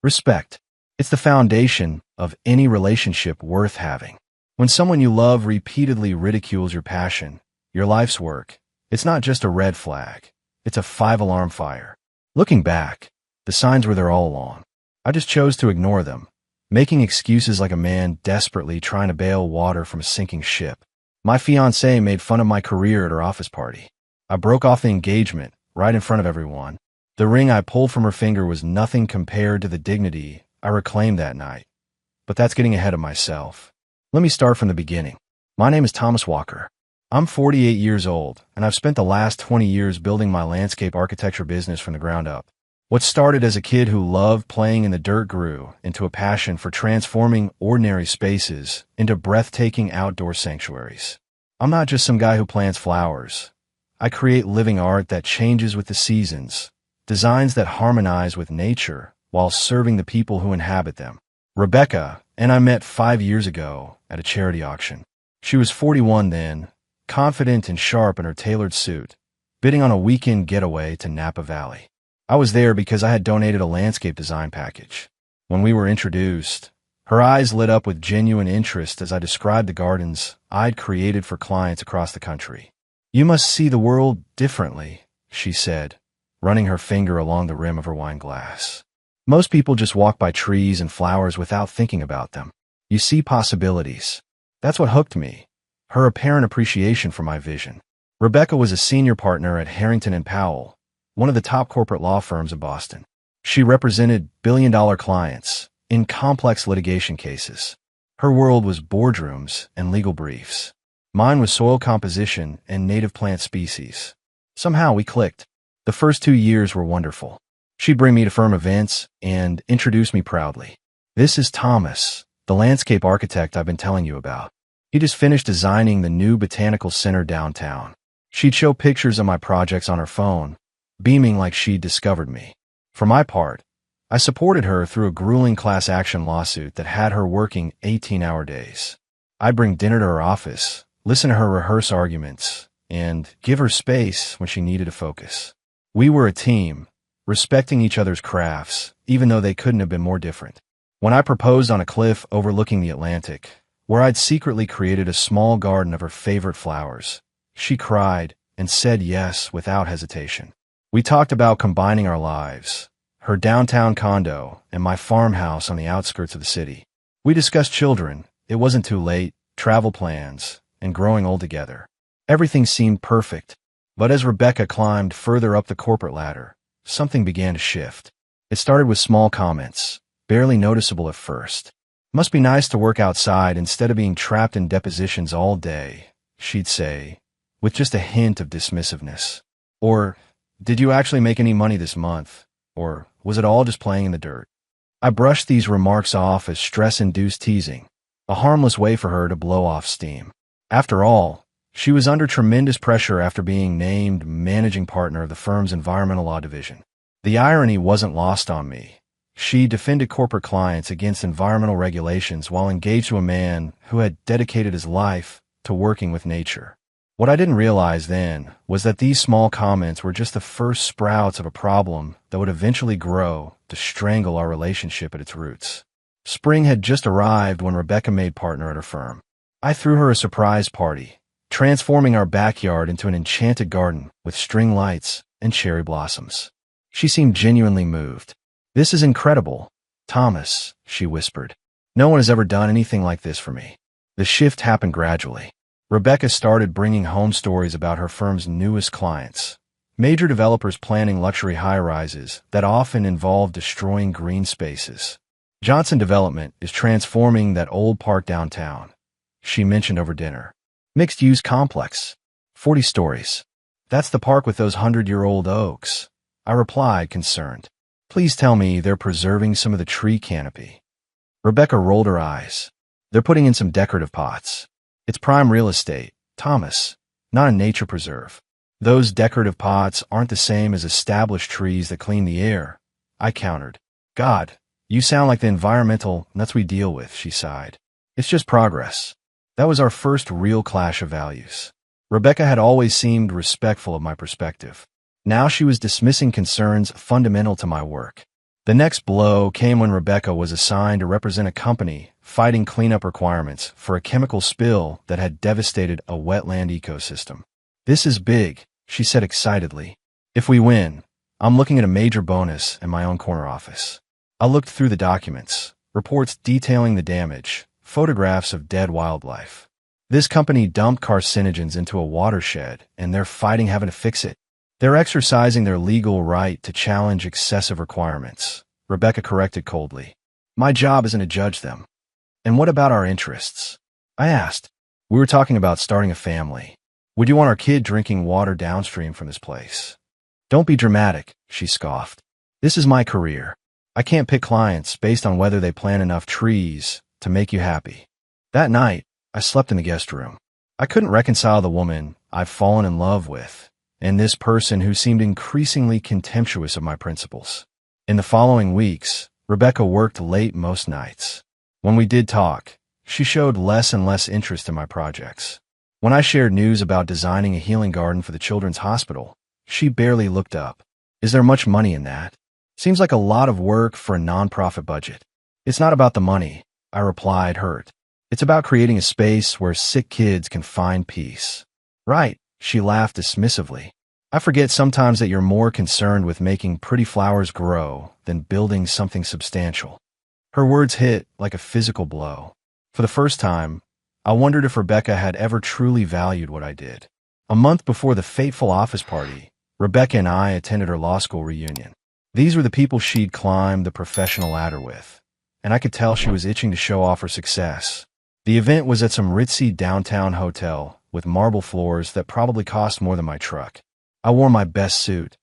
Respect. It's the foundation of any relationship worth having. When someone you love repeatedly ridicules your passion, your life's work, it's not just a red flag. It's a five-alarm fire. Looking back, the signs were there all along. I just chose to ignore them, making excuses like a man desperately trying to bail water from a sinking ship. My fiancée made fun of my career at her office party. I broke off the engagement right in front of everyone. The ring I pulled from her finger was nothing compared to the dignity I reclaimed that night. But that's getting ahead of myself. Let me start from the beginning. My name is Thomas Walker. I'm 48 years old, and I've spent the last 20 years building my landscape architecture business from the ground up. What started as a kid who loved playing in the dirt grew into a passion for transforming ordinary spaces into breathtaking outdoor sanctuaries. I'm not just some guy who plants flowers. I create living art that changes with the seasons, designs that harmonize with nature while serving the people who inhabit them. Rebecca and I met 5 years ago at a charity auction. She was 41 then, confident and sharp in her tailored suit, bidding on a weekend getaway to Napa Valley. I was there because I had donated a landscape design package. When we were introduced, her eyes lit up with genuine interest as I described the gardens I'd created for clients across the country. "You must see the world differently," she said, running her finger along the rim of her wine glass. "Most people just walk by trees and flowers without thinking about them. You see possibilities." That's what hooked me, her apparent appreciation for my vision. Rebecca was a senior partner at Harrington and Powell, one of the top corporate law firms in Boston. She represented billion-dollar clients in complex litigation cases. Her world was boardrooms and legal briefs. Mine was soil composition and native plant species. Somehow we clicked. The first 2 years were wonderful. She'd bring me to firm events and introduce me proudly. "This is Thomas, the landscape architect I've been telling you about. He just finished designing the new botanical center downtown." She'd show pictures of my projects on her phone, beaming like she'd discovered me. For my part, I supported her through a grueling class action lawsuit that had her working 18-hour days. I'd bring dinner to her office, listen to her rehearse arguments, and give her space when she needed to focus. We were a team, respecting each other's crafts, even though they couldn't have been more different. When I proposed on a cliff overlooking the Atlantic, where I'd secretly created a small garden of her favorite flowers, she cried and said yes without hesitation. We talked about combining our lives, her downtown condo and my farmhouse on the outskirts of the city. We discussed children, it wasn't too late, travel plans, and growing old together. Everything seemed perfect, but as Rebecca climbed further up the corporate ladder, something began to shift. It started with small comments, barely noticeable at first. "Must be nice to work outside instead of being trapped in depositions all day," she'd say, with just a hint of dismissiveness. Or, "Did you actually make any money this month?" Or, "Was it all just playing in the dirt?" I brushed these remarks off as stress-induced teasing, a harmless way for her to blow off steam. After all, she was under tremendous pressure after being named managing partner of the firm's environmental law division. The irony wasn't lost on me. She defended corporate clients against environmental regulations while engaged to a man who had dedicated his life to working with nature. What I didn't realize then was that these small comments were just the first sprouts of a problem that would eventually grow to strangle our relationship at its roots. Spring had just arrived when Rebecca made partner at her firm. I threw her a surprise party, transforming our backyard into an enchanted garden with string lights and cherry blossoms. She seemed genuinely moved. "This is incredible, Thomas," she whispered. "No one has ever done anything like this for me." The shift happened gradually. Rebecca started bringing home stories about her firm's newest clients, major developers planning luxury high-rises that often involve destroying green spaces. "Johnson Development is transforming that old park downtown," she mentioned over dinner. "Mixed-use complex, 40 stories. That's the park with those 100-year-old oaks," I replied, concerned. "Please tell me they're preserving some of the tree canopy." Rebecca rolled her eyes. "They're putting in some decorative pots. It's prime real estate, Thomas, not a nature preserve. Those decorative pots aren't the same as established trees that clean the air," I countered. "God, you sound like the environmental nuts we deal with," she sighed. "It's just progress." That was our first real clash of values. Rebecca had always seemed respectful of my perspective. Now she was dismissing concerns fundamental to my work. The next blow came when Rebecca was assigned to represent a company fighting cleanup requirements for a chemical spill that had devastated a wetland ecosystem. "This is big," she said excitedly. "If we win, I'm looking at a major bonus and my own corner office." I looked through the documents, reports detailing the damage, photographs of dead wildlife. This company dumped carcinogens into a watershed, and they're fighting having to fix it. "They're exercising their legal right to challenge excessive requirements," Rebecca corrected coldly. "My job isn't to judge them." "And what about our interests?" I asked. "We were talking about starting a family. Would you want our kid drinking water downstream from this place?" "Don't be dramatic," she scoffed. "This is my career. I can't pick clients based on whether they plant enough trees to make you happy." That night, I slept in the guest room. I couldn't reconcile the woman I've fallen in love with and this person who seemed increasingly contemptuous of my principles. In the following weeks, Rebecca worked late most nights. When we did talk, she showed less and less interest in my projects. When I shared news about designing a healing garden for the children's hospital, she barely looked up. "Is there much money in that?" "Seems like a lot of work for a nonprofit budget." "It's not about the money," I replied, hurt. "It's about creating a space where sick kids can find peace." "Right," she laughed dismissively. "I forget sometimes that you're more concerned with making pretty flowers grow than building something substantial." Her words hit like a physical blow. For the first time, I wondered if Rebecca had ever truly valued what I did. A month before the fateful office party, Rebecca and I attended her law school reunion. These were the people she'd climbed the professional ladder with, and I could tell she was itching to show off her success. The event was at some ritzy downtown hotel with marble floors that probably cost more than my truck. I wore my best suit.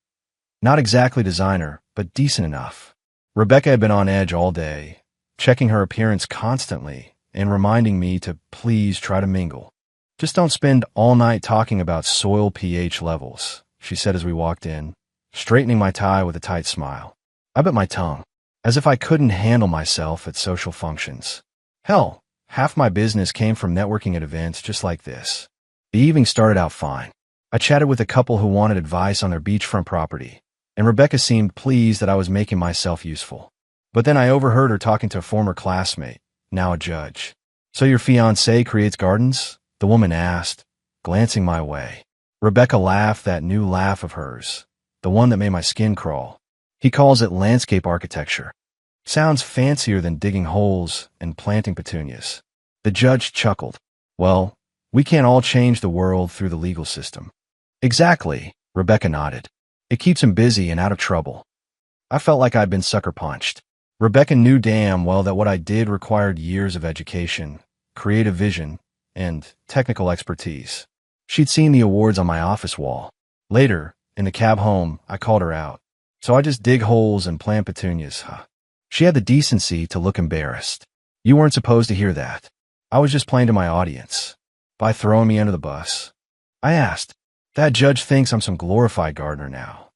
Not exactly designer, but decent enough. Rebecca had been on edge all day, checking her appearance constantly and reminding me to please try to mingle. "Just don't spend all night talking about soil pH levels," she said as we walked in, straightening my tie with a tight smile. I bit my tongue, as if I couldn't handle myself at social functions. Hell, half my business came from networking at events just like this. The evening started out fine. I chatted with a couple who wanted advice on their beachfront property, and Rebecca seemed pleased that I was making myself useful. But then I overheard her talking to a former classmate, now a judge. "So your fiancé creates gardens?" the woman asked, glancing my way. Rebecca laughed that new laugh of hers, the one that made my skin crawl. "He calls it landscape architecture. Sounds fancier than digging holes and planting petunias." The judge chuckled. "Well, we can't all change the world through the legal system." "Exactly," Rebecca nodded. "It keeps him busy and out of trouble." I felt like I'd been sucker punched. Rebecca knew damn well that what I did required years of education, creative vision, and technical expertise. She'd seen the awards on my office wall. Later, in the cab home, I called her out. "So I just dig holes and plant petunias, huh?" She had the decency to look embarrassed. "You weren't supposed to hear that. I was just playing to my audience." By throwing me under the bus, I asked, "That judge thinks I'm some glorified gardener now."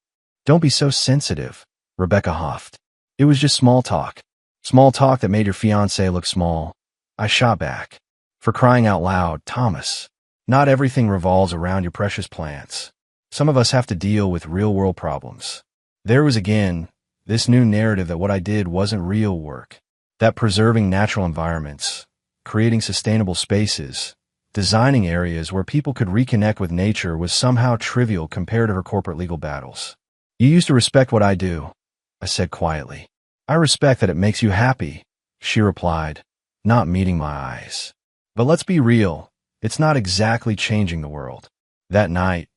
"Don't be so sensitive," Rebecca huffed. "It was just small talk. Small talk that made your fiancé look small." I shot back. "For crying out loud, Thomas. Not everything revolves around your precious plants. Some of us have to deal with real-world problems." There was again this new narrative that what I did wasn't real work, that preserving natural environments, creating sustainable spaces, designing areas where people could reconnect with nature was somehow trivial compared to her corporate legal battles. "You used to respect what I do," I said quietly. "I respect that it makes you happy," she replied, not meeting my eyes. "But let's be real, it's not exactly changing the world." That night,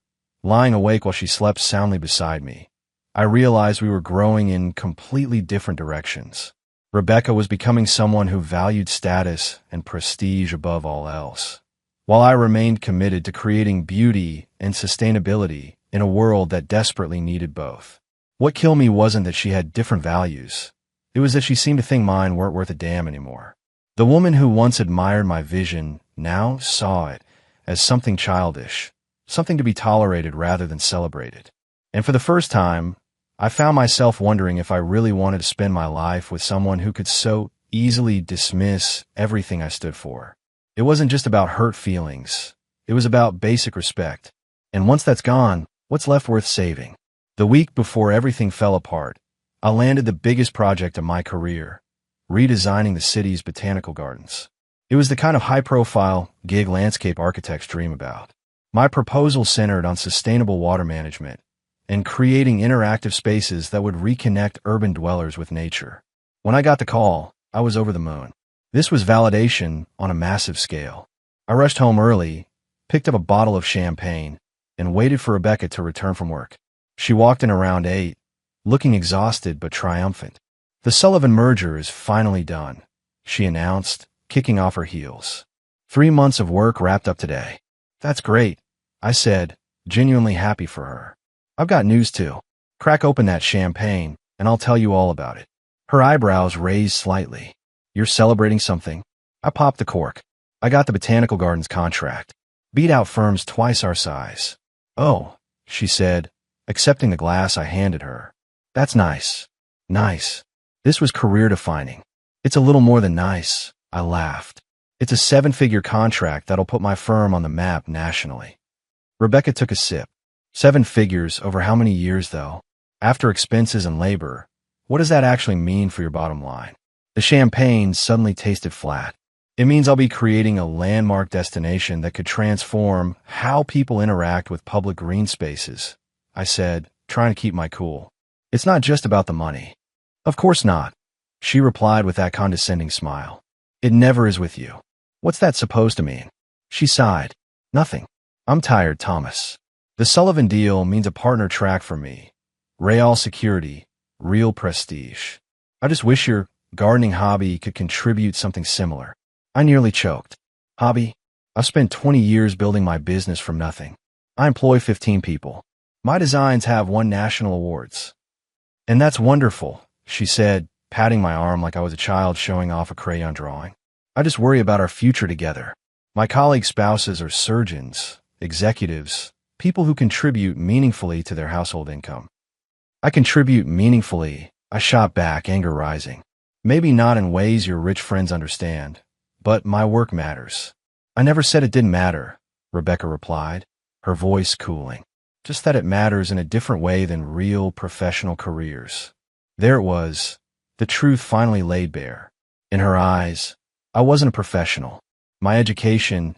lying awake while she slept soundly beside me, I realized we were growing in completely different directions. Rebecca was becoming someone who valued status and prestige above all else, while I remained committed to creating beauty and sustainability in a world that desperately needed both. What killed me wasn't that she had different values. It was that she seemed to think mine weren't worth a damn anymore. The woman who once admired my vision now saw it as something childish, something to be tolerated rather than celebrated. And for the first time, I found myself wondering if I really wanted to spend my life with someone who could so easily dismiss everything I stood for. It wasn't just about hurt feelings. It was about basic respect. And once that's gone, what's left worth saving? The week before everything fell apart, I landed the biggest project of my career, redesigning the city's botanical gardens. It was the kind of high-profile gig landscape architects dream about. My proposal centered on sustainable water management and creating interactive spaces that would reconnect urban dwellers with nature. When I got the call, I was over the moon. This was validation on a massive scale. I rushed home early, picked up a bottle of champagne, and waited for Rebecca to return from work. She walked in around 8, looking exhausted but triumphant. "The Sullivan merger is finally done," she announced, kicking off her heels. 3 months of work wrapped up today. "That's great," I said, genuinely happy for her. "I've got news too. Crack open that champagne, and I'll tell you all about it." Her eyebrows raised slightly. "You're celebrating something?" I popped the cork. "I got the Botanical Gardens contract. Beat out firms twice our size." "Oh," she said, accepting the glass I handed her. "That's nice." "Nice." This was career-defining. "It's a little more than nice," I laughed. "It's a 7-figure contract that'll put my firm on the map nationally." Rebecca took a sip. 7 figures over how many years, though? After expenses and labor, what does that actually mean for your bottom line? The champagne suddenly tasted flat. "It means I'll be creating a landmark destination that could transform how people interact with public green spaces," I said, trying to keep my cool. "It's not just about the money." "Of course not," she replied with that condescending smile. "It never is with you." "What's that supposed to mean?" She sighed. "Nothing. I'm tired, Thomas. The Sullivan deal means a partner track for me. Real security, real prestige. I just wish your gardening hobby could contribute something similar." I nearly choked. "Hobby? I've spent 20 years building my business from nothing. I employ 15 people. My designs have won national awards." "And that's wonderful," she said, patting my arm like I was a child showing off a crayon drawing. "I just worry about our future together. My colleagues' spouses are surgeons, executives, people who contribute meaningfully to their household income." "I contribute meaningfully," I shot back, anger rising. "Maybe not in ways your rich friends understand, but my work matters." "I never said it didn't matter," Rebecca replied, her voice cooling. "Just that it matters in a different way than real professional careers." There it was, the truth finally laid bare. In her eyes, I wasn't a professional. My education,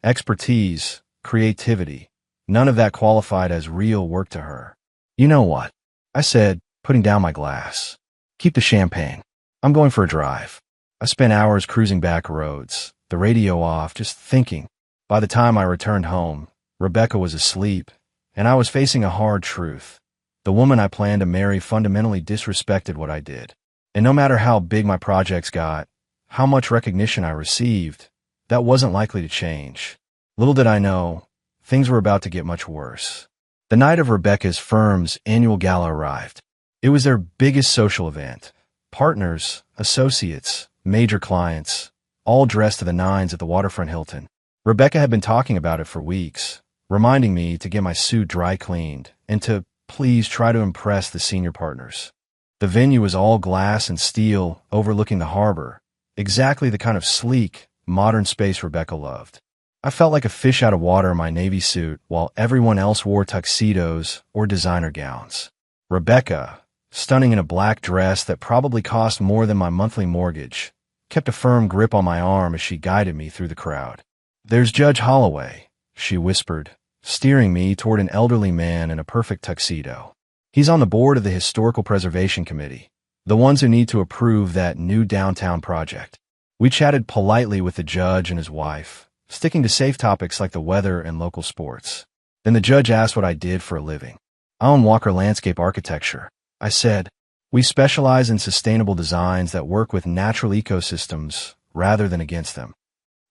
expertise, creativity, none of that qualified as real work to her. "You know what?" I said, putting down my glass. "Keep the champagne. I'm going for a drive." I spent hours cruising back roads, the radio off, just thinking. By the time I returned home, Rebecca was asleep, and I was facing a hard truth. The woman I planned to marry fundamentally disrespected what I did. And no matter how big my projects got, how much recognition I received, that wasn't likely to change. Little did I know, things were about to get much worse. The night of Rebecca's firm's annual gala arrived. It was their biggest social event. Partners, associates, major clients, all dressed to the nines at the waterfront Hilton. Rebecca had been talking about it for weeks, reminding me to get my suit dry cleaned and to please try to impress the senior partners. The venue was all glass and steel overlooking the harbor, exactly the kind of sleek, modern space Rebecca loved. I felt like a fish out of water in my navy suit while everyone else wore tuxedos or designer gowns. Rebecca, stunning in a black dress that probably cost more than my monthly mortgage, kept a firm grip on my arm as she guided me through the crowd. "There's Judge Holloway," she whispered, steering me toward an elderly man in a perfect tuxedo. "He's on the board of the Historical Preservation Committee, the ones who need to approve that new downtown project." We chatted politely with the judge and his wife, sticking to safe topics like the weather and local sports. Then the judge asked what I did for a living. "I own Walker Landscape Architecture," I said. "We specialize in sustainable designs that work with natural ecosystems rather than against them."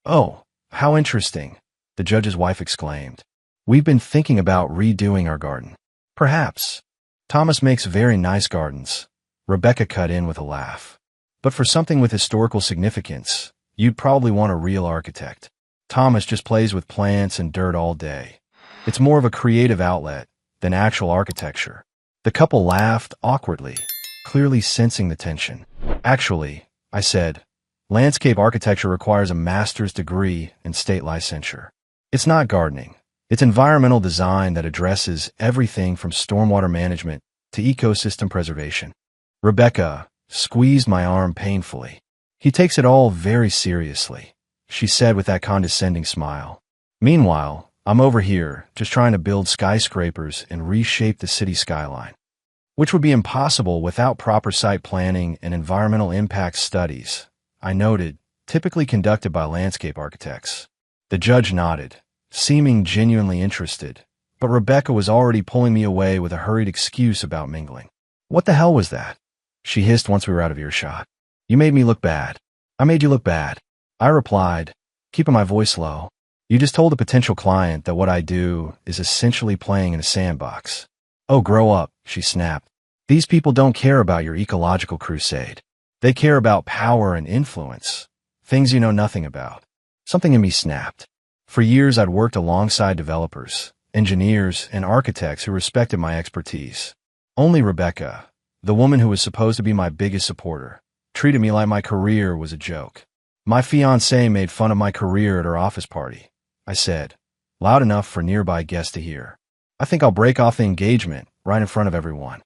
"Oh, how interesting," the judge's wife exclaimed. "We've been thinking about redoing our garden." "Perhaps. Thomas makes very nice gardens," Rebecca cut in with a laugh. "But for something with historical significance, you'd probably want a real architect. Thomas just plays with plants and dirt all day. It's more of a creative outlet than actual architecture." The couple laughed awkwardly, clearly sensing the tension. "Actually," I said, "landscape architecture requires a master's degree and state licensure. It's not gardening. It's environmental design that addresses everything from stormwater management to ecosystem preservation." Rebecca squeezed my arm painfully. He takes it all very seriously, she said with that condescending smile. Meanwhile, I'm over here, just trying to build skyscrapers and reshape the city skyline, which would be impossible without proper site planning and environmental impact studies, I noted, typically conducted by landscape architects. The judge nodded, seeming genuinely interested, but Rebecca was already pulling me away with a hurried excuse about mingling. What the hell was that? She hissed once we were out of earshot. You made me look bad. I made you look bad, I replied, keeping my voice low. You just told a potential client that what I do is essentially playing in a sandbox. Oh, grow up, she snapped. These people don't care about your ecological crusade. They care about power and influence, things you know nothing about. Something in me snapped. For years I'd worked alongside developers, engineers, and architects who respected my expertise. Only Rebecca, the woman who was supposed to be my biggest supporter, treated me like my career was a joke. My fiancée made fun of my career at her office party, I said, loud enough for nearby guests to hear. I think I'll break off the engagement right in front of everyone.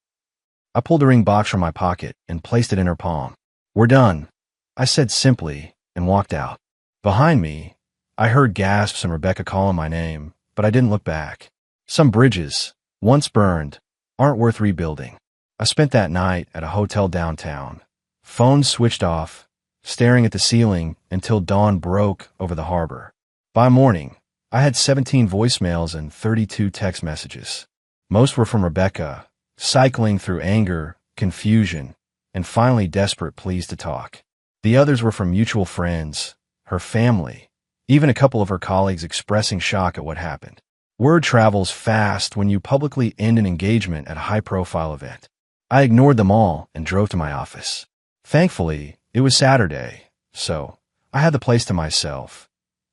I pulled a ring box from my pocket and placed it in her palm. We're done, I said simply, and walked out. Behind me, I heard gasps and Rebecca calling my name, but I didn't look back. Some bridges, once burned, aren't worth rebuilding. I spent that night at a hotel downtown, phone switched off, staring at the ceiling until dawn broke over the harbor. By morning, I had 17 voicemails and 32 text messages. Most were from Rebecca, cycling through anger, confusion, and finally desperate pleas to talk. The others were from mutual friends, her family, even a couple of her colleagues expressing shock at what happened. Word travels fast when you publicly end an engagement at a high-profile event. I ignored them all and drove to my office. Thankfully, it was Saturday, so I had the place to myself.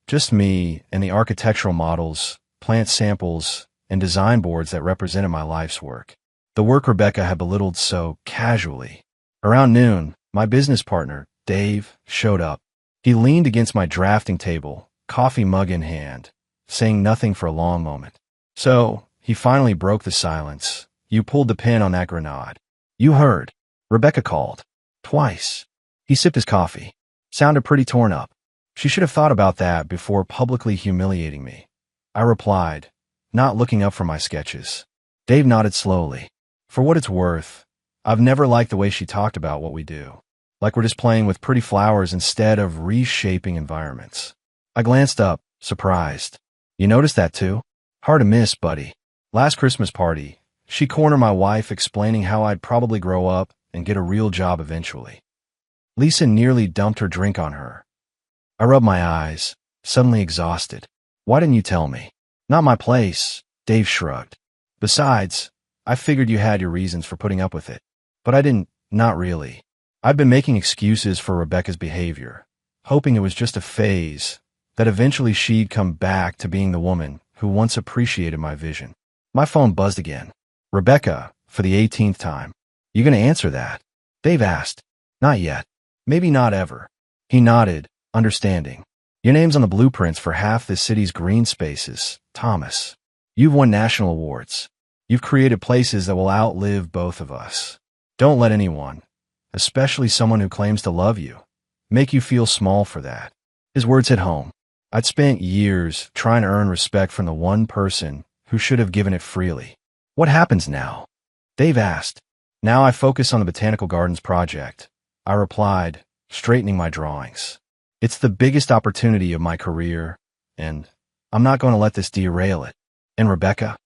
Just me and the architectural models, plant samples, and design boards that represented my life's work. The work Rebecca had belittled so casually. Around noon, my business partner, Dave, showed up. He leaned against my drafting table, coffee mug in hand, saying nothing for a long moment. So, he finally broke the silence. You pulled the pin on that grenade. You heard. Rebecca called. Twice. He sipped his coffee. Sounded pretty torn up. She should have thought about that before publicly humiliating me. I replied, not looking up from my sketches. Dave nodded slowly. For what it's worth, I've never liked the way she talked about what we do. Like we're just playing with pretty flowers instead of reshaping environments. I glanced up, surprised. You noticed that too? Hard to miss, buddy. Last Christmas party, she cornered my wife explaining how I'd probably grow up and get a real job eventually. Lisa nearly dumped her drink on her. I rubbed my eyes, suddenly exhausted. Why didn't you tell me? Not my place, Dave shrugged. Besides, I figured you had your reasons for putting up with it. But I didn't, not really. I'd been making excuses for Rebecca's behavior, hoping it was just a phase, that eventually she'd come back to being the woman who once appreciated my vision. My phone buzzed again. Rebecca, for the 18th time. You gonna answer that? Dave asked. Not yet. Maybe not ever. He nodded, understanding. Your name's on the blueprints for half this city's green spaces, Thomas. You've won national awards. You've created places that will outlive both of us. Don't let anyone, especially someone who claims to love you, make you feel small for that. His words hit home. I'd spent years trying to earn respect from the one person who should have given it freely. What happens now? Dave asked. Now I focus on the Botanical Gardens project, I replied, straightening my drawings. It's the biggest opportunity of my career, and I'm not going to let this derail it. And Rebecca?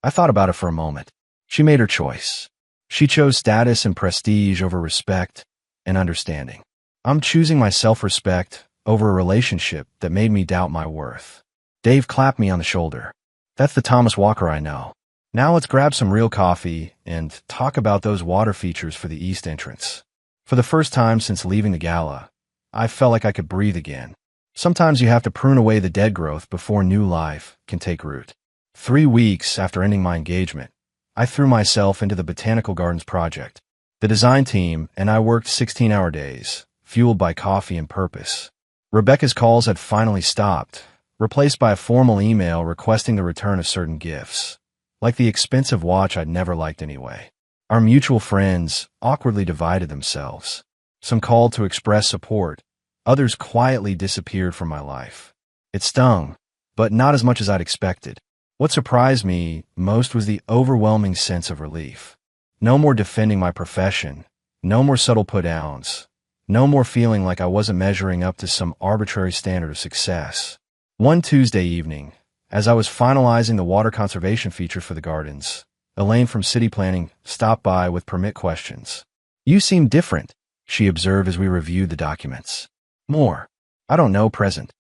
I thought about it for a moment. She made her choice. She chose status and prestige over respect and understanding. I'm choosing my self-respect over a relationship that made me doubt my worth. Dave clapped me on the shoulder. That's the Thomas Walker I know. Now let's grab some real coffee and talk about those water features for the east entrance. For the first time since leaving the gala, I felt like I could breathe again. Sometimes you have to prune away the dead growth before new life can take root. 3 weeks after ending my engagement, I threw myself into the Botanical Gardens project. The design team and I worked 16-hour days, fueled by coffee and purpose. Rebecca's calls had finally stopped, replaced by a formal email requesting the return of certain gifts, like the expensive watch I'd never liked anyway. Our mutual friends awkwardly divided themselves. Some called to express support. Others quietly disappeared from my life. It stung, but not as much as I'd expected. What surprised me most was the overwhelming sense of relief. No more defending my profession. No more subtle put-downs. No more feeling like I wasn't measuring up to some arbitrary standard of success. One Tuesday evening, as I was finalizing the water conservation feature for the gardens, Elaine from City Planning stopped by with permit questions. "You seem different," she observed as we reviewed the documents. "More. I don't know, present."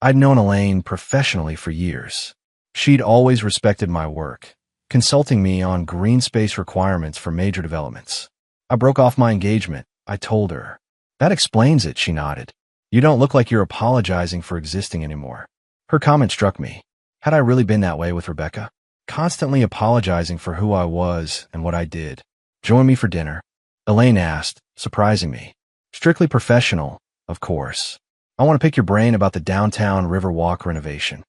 I'd known Elaine professionally for years. She'd always respected my work, consulting me on green space requirements for major developments. I broke off my engagement, I told her. "That explains it," she nodded. "You don't look like you're apologizing for existing anymore." Her comment struck me. Had I really been that way with Rebecca? Constantly apologizing for who I was and what I did. "Join me for dinner?" Elaine asked, surprising me. "Strictly professional, of course. I want to pick your brain about the downtown Riverwalk renovation."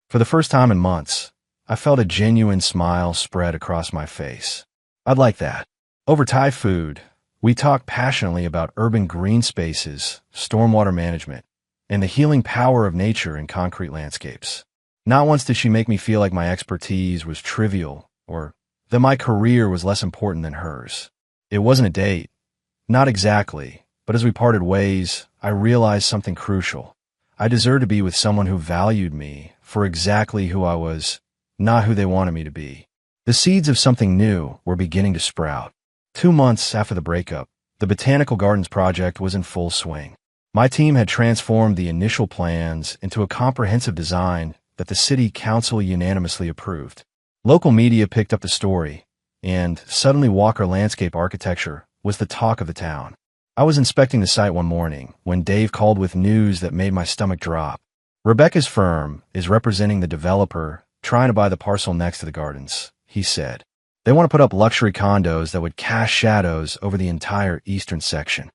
For the first time in months, I felt a genuine smile spread across my face. "I'd like that." Over Thai food, we talked passionately about urban green spaces, stormwater management, and the healing power of nature in concrete landscapes. Not once did she make me feel like my expertise was trivial or that my career was less important than hers. It wasn't a date. Not exactly, but as we parted ways, I realized something crucial. I deserved to be with someone who valued me for exactly who I was, not who they wanted me to be. The seeds of something new were beginning to sprout. 2 months after the breakup, the Botanical Gardens project was in full swing. My team had transformed the initial plans into a comprehensive design that the city council unanimously approved. Local media picked up the story, and suddenly Walker Landscape Architecture was the talk of the town. I was inspecting the site one morning when Dave called with news that made my stomach drop. "Rebecca's firm is representing the developer trying to buy the parcel next to the gardens," he said. "They want to put up luxury condos that would cast shadows over the entire eastern section."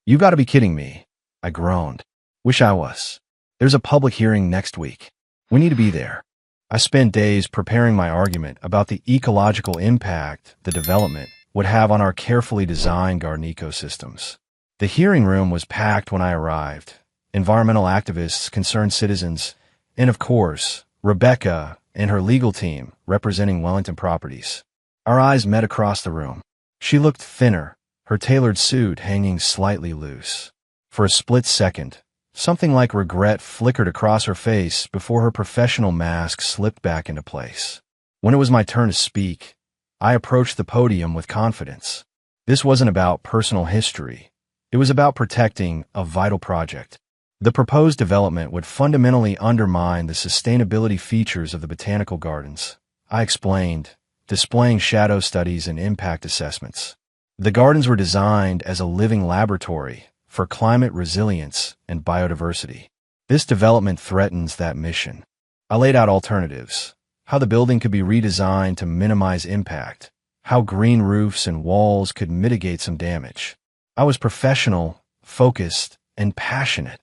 "You've got to be kidding me," I groaned. "Wish I was. There's a public hearing next week. We need to be there." I spent days preparing my argument about the ecological impact the development would have on our carefully designed garden ecosystems. The hearing room was packed when I arrived. Environmental activists, concerned citizens, and of course, Rebecca and her legal team representing Wellington Properties. Our eyes met across the room. She looked thinner, her tailored suit hanging slightly loose. For a split second, something like regret flickered across her face before her professional mask slipped back into place. When it was my turn to speak, I approached the podium with confidence. This wasn't about personal history. It was about protecting a vital project. The proposed development would fundamentally undermine the sustainability features of the Botanical Gardens, I explained, displaying shadow studies and impact assessments. The gardens were designed as a living laboratory for climate resilience and biodiversity. This development threatens that mission. I laid out alternatives, how the building could be redesigned to minimize impact, how green roofs and walls could mitigate some damage. I was professional, focused, and passionate.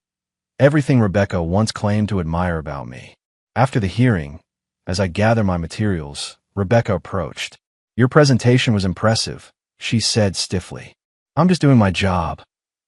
Everything Rebecca once claimed to admire about me. After the hearing, as I gathered my materials, Rebecca approached. "Your presentation was impressive," she said stiffly. "I'm just doing my job,"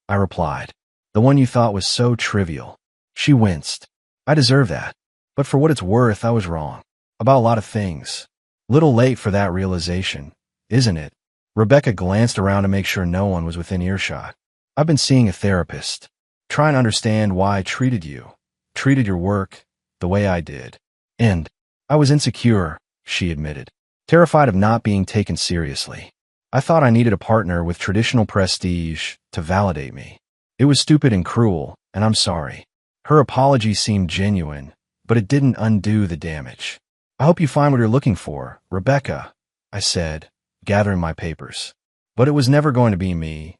I replied. "The one you thought was so trivial." She winced. "I deserve that. But for what it's worth, I was wrong. About a lot of things. Little late for that realization, isn't it?" Rebecca glanced around to make sure no one was within earshot. "I've been seeing a therapist, trying to understand why I treated your work, the way I did. And I was insecure," she admitted, "terrified of not being taken seriously. I thought I needed a partner with traditional prestige to validate me. It was stupid and cruel, and I'm sorry." Her apology seemed genuine, but it didn't undo the damage. "I hope you find what you're looking for, Rebecca," I said, gathering my papers. "But it was never going to be me,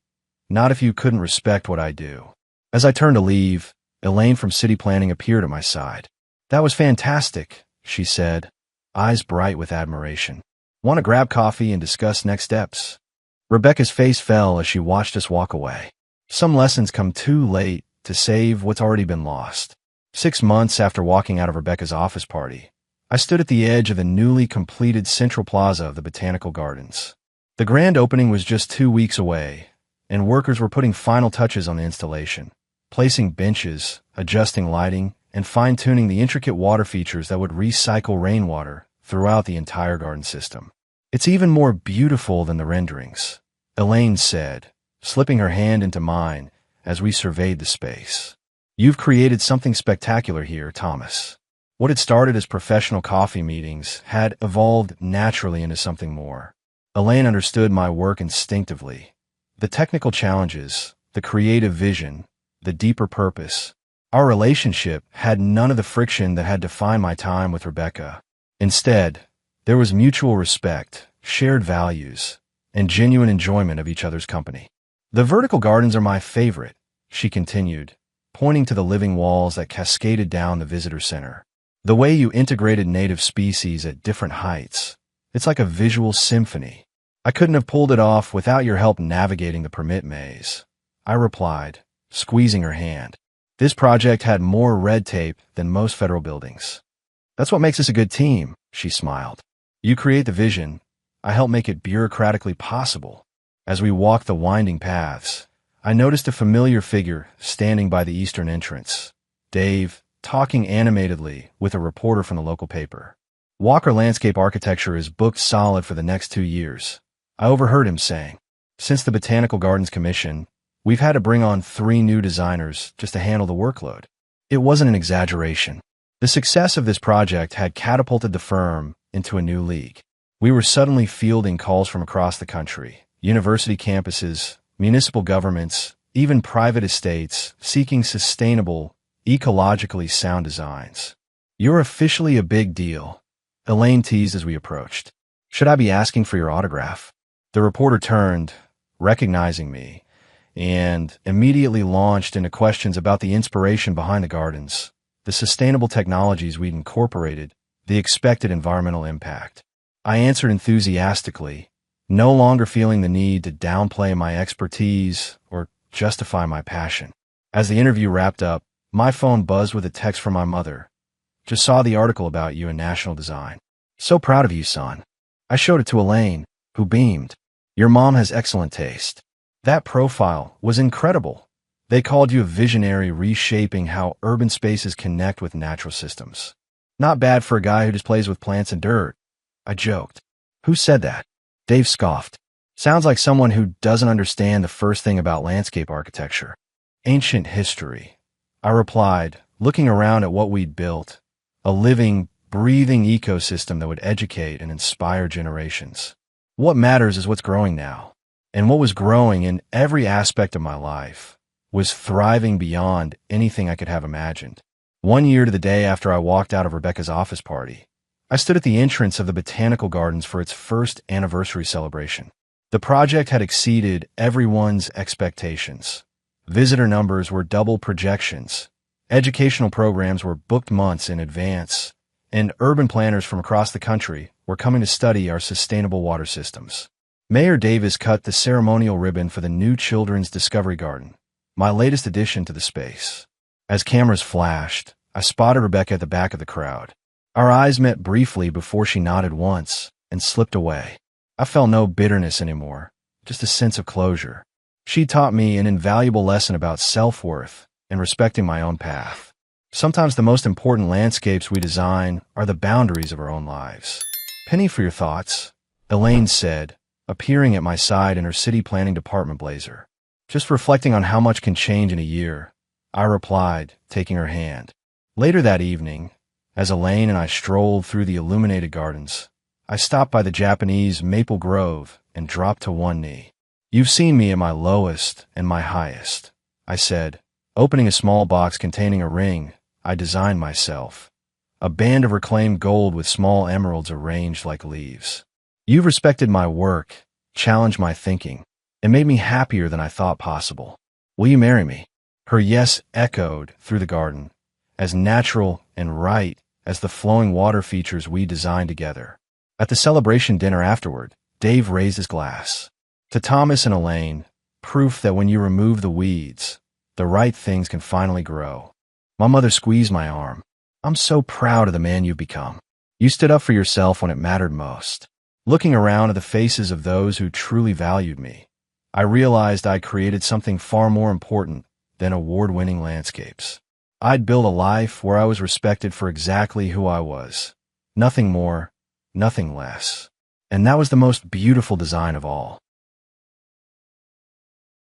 not if you couldn't respect what I do." As I turned to leave, Elaine from City Planning appeared at my side. "That was fantastic," she said, eyes bright with admiration. "Want to grab coffee and discuss next steps?" Rebecca's face fell as she watched us walk away. Some lessons come too late to save what's already been lost. 6 months after walking out of Rebecca's office party, I stood at the edge of the newly completed Central Plaza of the Botanical Gardens. The grand opening was just 2 weeks away, and workers were putting final touches on the installation, placing benches, adjusting lighting, and fine-tuning the intricate water features that would recycle rainwater throughout the entire garden system. "It's even more beautiful than the renderings," Elaine said, slipping her hand into mine as we surveyed the space. "You've created something spectacular here, Thomas." What had started as professional coffee meetings had evolved naturally into something more. Elaine understood my work instinctively. The technical challenges, the creative vision, the deeper purpose. Our relationship had none of the friction that had defined my time with Rebecca. Instead, there was mutual respect, shared values, and genuine enjoyment of each other's company. "The vertical gardens are my favorite," she continued, pointing to the living walls that cascaded down the visitor center. "The way you integrated native species at different heights. It's like a visual symphony. I couldn't have pulled it off without your help navigating the permit maze," I replied, squeezing her hand. "This project had more red tape than most federal buildings." "That's what makes us a good team," she smiled. "You create the vision. I help make it bureaucratically possible." As we walked the winding paths, I noticed a familiar figure standing by the eastern entrance. Dave, talking animatedly with a reporter from the local paper. "Walker Landscape Architecture is booked solid for the next 2 years," I overheard him saying. "Since the Botanical Gardens Commission, we've had to bring on 3 new designers just to handle the workload." It wasn't an exaggeration. The success of this project had catapulted the firm into a new league. We were suddenly fielding calls from across the country, university campuses, municipal governments, even private estates, seeking sustainable, ecologically sound designs. "You're officially a big deal," Elaine teased as we approached. "Should I be asking for your autograph?" The reporter turned, recognizing me, and immediately launched into questions about the inspiration behind the gardens, the sustainable technologies we'd incorporated, the expected environmental impact. I answered enthusiastically, no longer feeling the need to downplay my expertise or justify my passion. As the interview wrapped up, my phone buzzed with a text from my mother. "Just saw the article about you in National Design. So proud of you, son." I showed it to Elaine, who beamed. "Your mom has excellent taste." That profile was incredible. They called you a visionary reshaping how urban spaces connect with natural systems. "Not bad for a guy who just plays with plants and dirt," I joked. "Who said that?" Dave scoffed. "Sounds like someone who doesn't understand the first thing about landscape architecture." "Ancient history," I replied, looking around at what we'd built. A living, breathing ecosystem that would educate and inspire generations. What matters is what's growing now. And what was growing in every aspect of my life was thriving beyond anything I could have imagined. 1 year to the day after I walked out of Rebecca's office party, I stood at the entrance of the Botanical Gardens for its first anniversary celebration. The project had exceeded everyone's expectations. Visitor numbers were double projections. Educational programs were booked months in advance, and urban planners from across the country were coming to study our sustainable water systems. Mayor Davis cut the ceremonial ribbon for the new Children's Discovery Garden, my latest addition to the space. As cameras flashed, I spotted Rebecca at the back of the crowd. Our eyes met briefly before she nodded once and slipped away. I felt no bitterness anymore, just a sense of closure. She taught me an invaluable lesson about self-worth and respecting my own path. Sometimes the most important landscapes we design are the boundaries of our own lives. "Penny for your thoughts," Elaine said, appearing at my side in her city planning department blazer. "Just reflecting on how much can change in a year," I replied, taking her hand. Later that evening, as Elaine and I strolled through the illuminated gardens, I stopped by the Japanese maple grove and dropped to one knee. "You've seen me at my lowest and my highest," I said, opening a small box containing a ring I designed myself, a band of reclaimed gold with small emeralds arranged like leaves. "You've respected my work, challenged my thinking, and made me happier than I thought possible. Will you marry me?" Her yes echoed through the garden, as natural and right as the flowing water features we designed together. At the celebration dinner afterward, Dave raised his glass. "To Thomas and Elaine, proof that when you remove the weeds, the right things can finally grow." My mother squeezed my arm. "I'm so proud of the man you've become. You stood up for yourself when it mattered most." Looking around at the faces of those who truly valued me, I realized I created something far more important than award-winning landscapes. I'd built a life where I was respected for exactly who I was. Nothing more, nothing less. And that was the most beautiful design of all.